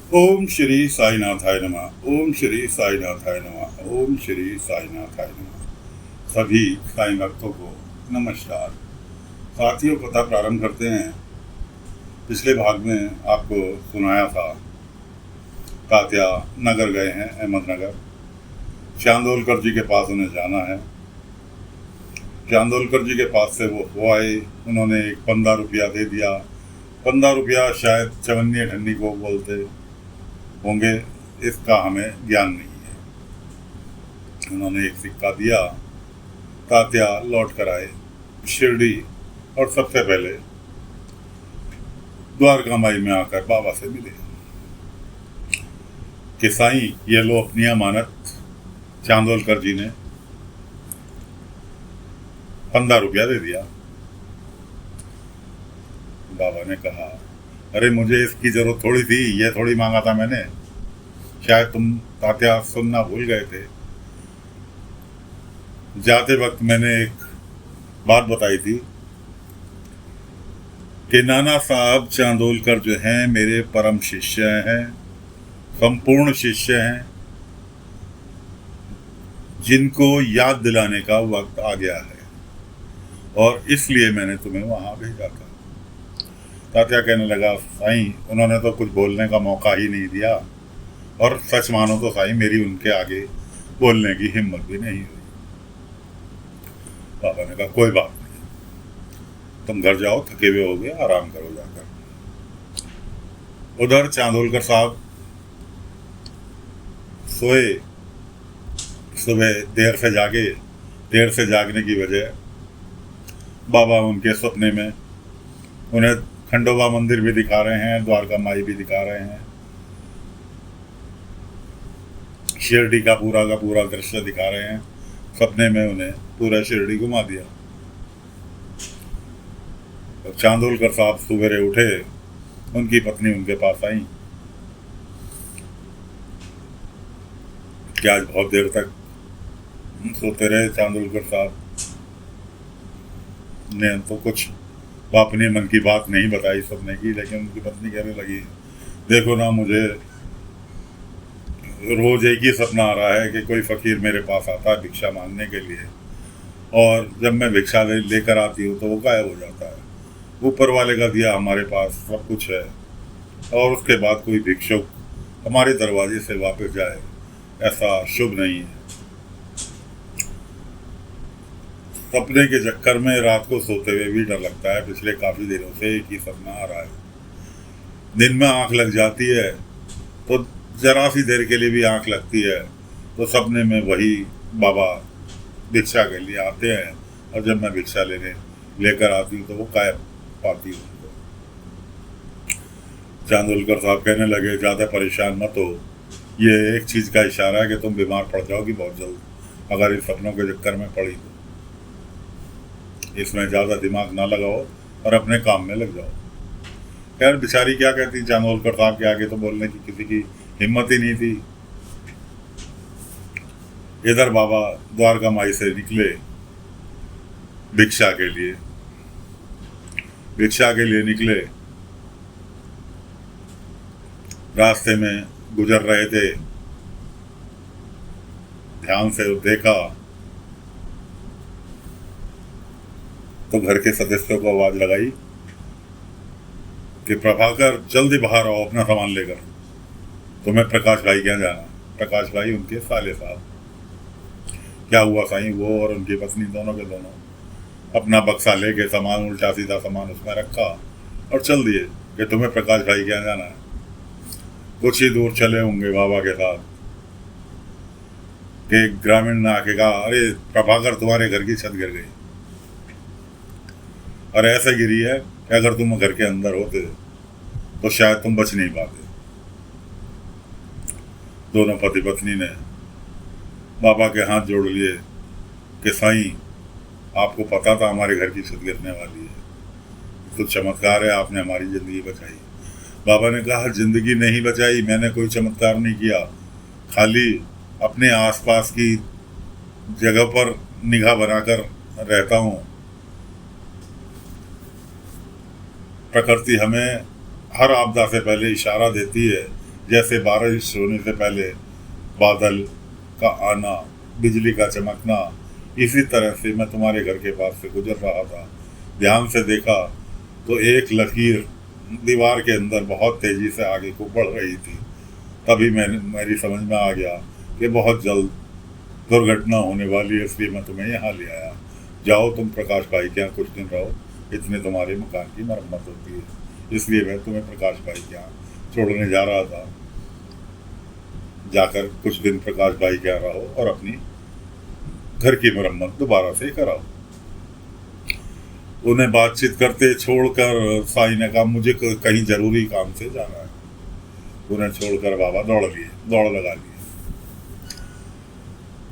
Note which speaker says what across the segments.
Speaker 1: ओम श्री साईनाथाय नमः। ओम श्री साईनाथाय नमः। ओम श्री साईनाथाय नमः। सभी साईं भक्तों को नमस्कार। साथियों, कथा प्रारंभ करते हैं। पिछले भाग में आपको सुनाया था, तात्या नगर गए हैं, अहमदनगर। चांदोलकर जी के पास उन्हें जाना है। चांदोलकर जी के पास से वो आए, उन्होंने एक 15 रुपया दे दिया। 15 रुपया शायद चवन्नी ठन्नी को बोलते होंगे, इसका हमें ज्ञान नहीं है। उन्होंने एक सिक्का दिया, तात्या लौट कर आए शिरडी और सबसे पहले द्वारका माई में आकर बाबा से मिले कि साईं, ये लो अपनी अमानत। चांदोलकर जी ने 15 रुपया दे दिया। बाबा ने कहा, अरे मुझे इसकी जरूरत थोड़ी थी, ये थोड़ी मांगा था मैंने। शायद तुम तात्या सुनना भूल गए थे। जाते वक्त मैंने एक बात बताई थी कि नाना साहब चांदोलकर जो हैं मेरे परम शिष्य हैं, संपूर्ण शिष्य हैं, जिनको याद दिलाने का वक्त आ गया है और इसलिए मैंने तुम्हें वहां भेजा था। तात्या कहने लगा, साईं, उन्होंने तो कुछ बोलने का मौका ही नहीं दिया, और सच मानो तो साईं, मेरी उनके आगे बोलने की हिम्मत भी नहीं हुई। बाबा ने कहा, कोई बात नहीं, तुम घर जाओ, थके हुए हो गए, आराम करो जाकर। उधर चांदोलकर साहब सोए। सुबह देर से जागे। देर से जागने की वजह, बाबा उनके सपने में उन्हें खंडोबा मंदिर भी दिखा रहे हैं, द्वारका माई भी दिखा रहे हैं, शिरडी का पूरा दृश्य दिखा रहे हैं। सपने में उन्हें पूरा शिरडी घुमा दिया। और चांदोलकर साहब सवेरे उठे, उनकी पत्नी उनके पास आई कि आज बहुत देर तक सोते रहे। चांदोलकर साहब ने तो कुछ अपने मन की बात नहीं बताई सपने की, लेकिन उनकी पत्नी कहने लगी, देखो ना, मुझे रोज एक ही सपना आ रहा है कि कोई फकीर मेरे पास आता है भिक्षा मांगने के लिए, और जब मैं भिक्षा लेकर आती हूँ तो वो गायब हो जाता है। ऊपर वाले का दिया हमारे पास सब कुछ है, और उसके बाद कोई भिक्षुक हमारे दरवाजे से वापस जाए, ऐसा शुभ नहीं है। सपने के चक्कर में रात को सोते हुए भी डर लगता है। पिछले काफी दिनों से एक ही सपना आ रहा है। दिन में आंख लग जाती है तो जरा सी देर के लिए भी आंख लगती है, तो सपने में वही बाबा भिक्षा के लिए आते हैं, और जब मैं भिक्षा लेकर आती हूँ तो वो गायब पाती हूँ। चांदोलकर साहब कहने लगे, ज़्यादा परेशान मत हो, ये एक चीज़ का इशारा है कि तुम बीमार पड़ जाओगी बहुत जल्द, अगर इन सपनों के चक्कर में पड़ी तो। इसमें ज़्यादा दिमाग ना लगाओ और अपने काम में लग जाओ। खैर, बेचारी क्या कहती, चांदोलकर साहब के आगे तो बोलने की किसी की हिम्मत ही नहीं थी। इधर बाबा द्वारका माई से निकले भिक्षा के लिए। भिक्षा के लिए निकले, रास्ते में गुजर रहे थे, ध्यान से देखा तो घर के सदस्यों को आवाज लगाई कि प्रभाकर, जल्दी बाहर आओ अपना सामान लेकर, तुम्हें प्रकाश भाई क्या जाना। प्रकाश भाई उनके साले साहब। क्या हुआ साईं? वो और उनकी पत्नी दोनों के दोनों अपना बक्सा लेके सामान, उल्टा सीधा सामान उसमें रखा और चल दिए कि तुम्हें प्रकाश भाई क्या जाना है। कुछ ही दूर चले होंगे बाबा के साथ कि ग्रामीण ने आके कहा, अरे प्रभाकर, तुम्हारे घर की छत गिर गई, और ऐसे गिरी है कि अगर तुम घर के अंदर होते तो शायद तुम बच नहीं पाते। दोनों पति पत्नी ने बाबा के हाथ जोड़ लिए कि साईं, आपको पता था हमारे घर की छत गिरने वाली है, तो चमत्कार है, आपने हमारी जिंदगी बचाई। बाबा ने कहा, जिंदगी नहीं बचाई, मैंने कोई चमत्कार नहीं किया, खाली अपने आसपास की जगह पर निगाह बनाकर रहता हूँ। प्रकृति हमें हर आपदा से पहले इशारा देती है जैसे बारिश होने से पहले बादल का आना, बिजली का चमकना, इसी तरह से मैं तुम्हारे घर के पास से गुजर रहा था। ध्यान से देखा तो एक लकीर दीवार के अंदर बहुत तेजी से आगे को बढ़ रही थी। तभी मेरी समझ में आ गया कि बहुत जल्द दुर्घटना होने वाली है, इसलिए मैं तुम्हें यहाँ ले आया। जाओ तुम प्रकाश भाई के यहाँ कुछ दिन रहो, इतने तुम्हारे मकान की मरम्मत होती है, इसलिए मैं तुम्हें प्रकाश भाई के यहाँ छोड़ने जा रहा था। जाकर कुछ दिन प्रकाश भाई के यहाँ रहो और अपनी घर की मरम्मत दोबारा से कराओ। उन्हें बातचीत करते छोड़कर साई ने कहा, मुझे कहीं जरूरी काम से जाना है। उन्हें छोड़कर बाबा दौड़ लगा लिए।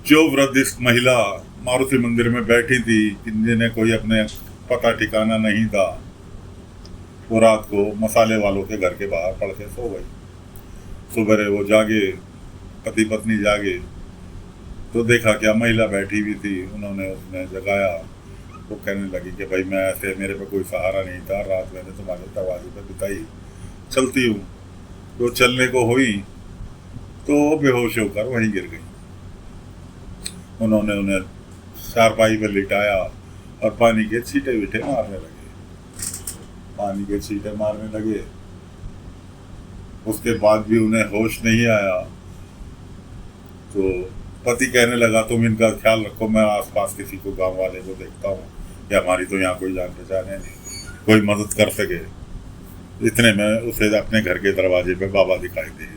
Speaker 1: जो वृद्ध इस महिला मारुति मंदिर में बैठी थी, जिन्हें कोई अपने पता ठिकाना नहीं था, वो रात को मसाले वालों के घर के बाहर पड़ के सो गई। सुबह वो जागे, पति पत्नी जागे तो देखा क्या महिला बैठी हुई थी। उसने जगाया। वो कहने लगी कि भाई मैं ऐसे, मेरे पे कोई सहारा नहीं था, रात मैंने तुम्हारे दरवाजे पे बिताई, चलती हूँ। तो चलने को हुई तो बेहोश होकर वहीं गिर गई। उन्होंने उन्हें चारपाई पर लिटाया और पानी के छींटे बीटे मारने लगे। उसके बाद भी उन्हें होश नहीं आया। तो पति कहने लगा, तुम इनका ख्याल रखो, मैं आसपास किसी को, गांव वाले को देखता हूँ कि हमारी तो यहाँ कोई जान पहचान है नहीं, कोई मदद कर सके। इतने में उसे अपने घर के दरवाजे पे बाबा दिखाई दिए।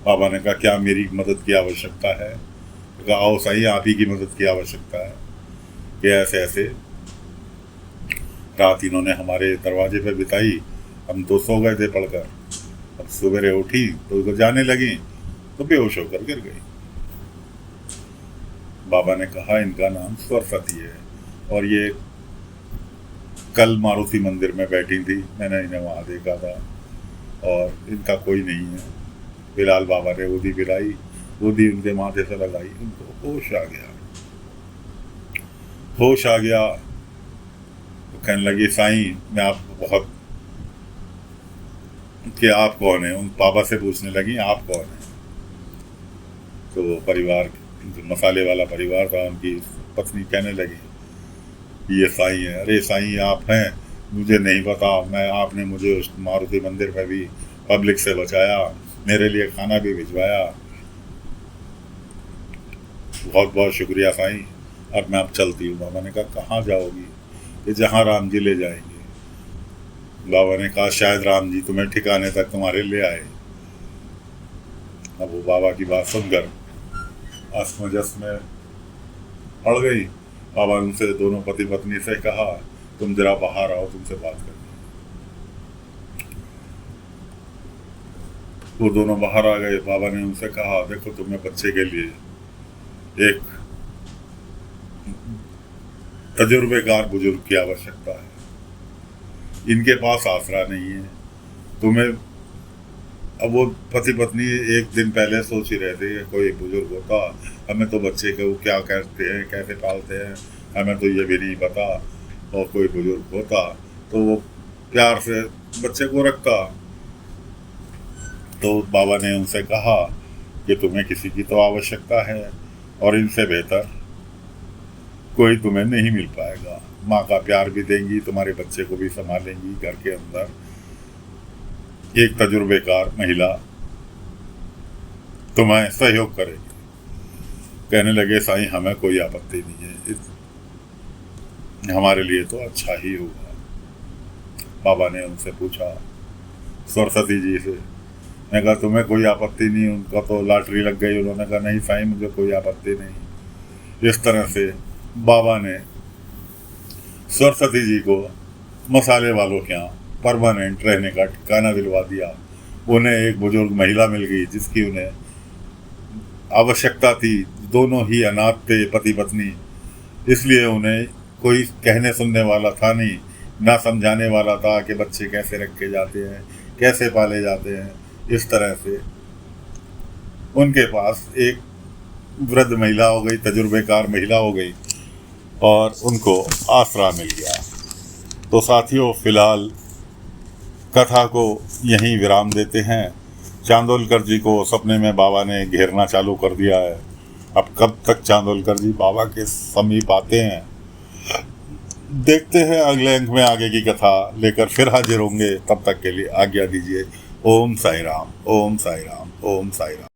Speaker 1: बाबा ने कहा, क्या मेरी मदद की आवश्यकता है? तो कहा, आओ सही, आप ही की मदद की आवश्यकता है। कि ऐसे ऐसे रात इन्होंने हमारे दरवाजे पे बिताई, हम तो सो गए थे पढ़कर। अब सवेरे उठी तो जाने लगी तो बेहोश होकर गिर गई। बाबा ने कहा, इनका नाम सरस्वती है और ये कल मारुति मंदिर में बैठी थी, मैंने इन्हें वहाँ देखा था और इनका कोई नहीं है। फिलहाल बाबा ने ऊदी पिलाई, ऊदी उनके माथे से लगाई, उनको होश आ गया। तो कहने लगी, साईं मैं आपको बहुत, कि आप कौन है? उन बाबा से पूछने लगी, आप कौन है? तो परिवार, जो मसाले वाला परिवार था, उनकी पत्नी कहने लगी, ये साईं है। अरे साईं आप हैं? मुझे नहीं पता, आपने मुझे उस मारुति मंदिर में भी पब्लिक से बचाया, मेरे लिए खाना भी भिजवाया, बहुत बहुत शुक्रिया साईं, अब मैं अब चलती हूँ। बाबा ने कहा, कहाँ जाओगी? कि जहाँ राम जी ले जाएंगे। बाबा ने कहा, शायद राम जी तुम्हें ठिकाने तक तुम्हारे ले आए। अब वो बाबा की बात सुनकर असमंजस में पड़ गई। बाबा ने उनसे, दोनों पति पत्नी से कहा, तुम जरा बाहर आओ, तुमसे बात करनी है। वो दोनों बाहर आ गए। बाबा ने उनसे कहा, देखो तुम्हें बच्चे के लिए एक तजुर्बेकार बुजुर्ग की आवश्यकता है, इनके पास आसरा नहीं है तुम्हें। अब वो पति पत्नी एक दिन पहले सोच ही रहे थे कि कोई बुजुर्ग होता, हमें तो बच्चे को क्या कहते हैं, कैसे पालते हैं, हमें तो ये भी नहीं पता, और कोई बुजुर्ग होता तो वो प्यार से बच्चे को रखता। तो बाबा ने उनसे कहा कि तुम्हें किसी की तो आवश्यकता है और इनसे बेहतर कोई तुम्हें नहीं मिल पाएगा। माँ का प्यार भी देंगी, तुम्हारे बच्चे को भी संभालेंगी, घर के अंदर एक तजुर्बेकार महिला तुम्हें सहयोग करेगी। कहने लगे, साईं हमें कोई आपत्ति नहीं है, हमारे लिए तो अच्छा ही होगा। बाबा ने उनसे पूछा, सरस्वती जी से, मैं कहा तुम्हें कोई आपत्ति नहीं? उनका तो लॉटरी लग गई। उन्होंने कहा, नहीं साईं मुझे कोई आपत्ति नहीं। इस तरह से बाबा ने सरस्वती जी को मसाले वालों के यहाँ परमानेंट रहने का ठिकाना दिलवा दिया। उन्हें एक बुजुर्ग महिला मिल गई जिसकी उन्हें आवश्यकता थी। दोनों ही अनाथ थे, पति पत्नी, इसलिए उन्हें कोई कहने सुनने वाला था नहीं, ना समझाने वाला था कि बच्चे कैसे रखे जाते हैं, कैसे पाले जाते हैं। इस तरह से उनके पास एक वृद्ध महिला हो गई, तजुर्बेकार महिला हो गई और उनको आसरा मिल गया। तो साथियों, फिलहाल कथा को यहीं विराम देते हैं। चांदोलकर जी को सपने में बाबा ने घेरना चालू कर दिया है। अब कब तक चांदोलकर जी बाबा के समीप आते हैं, देखते हैं। अगले अंक में आगे की कथा लेकर फिर हाजिर होंगे। तब तक के लिए आज्ञा दीजिए। ओम साई राम, ओम साई राम, ओम साई राम।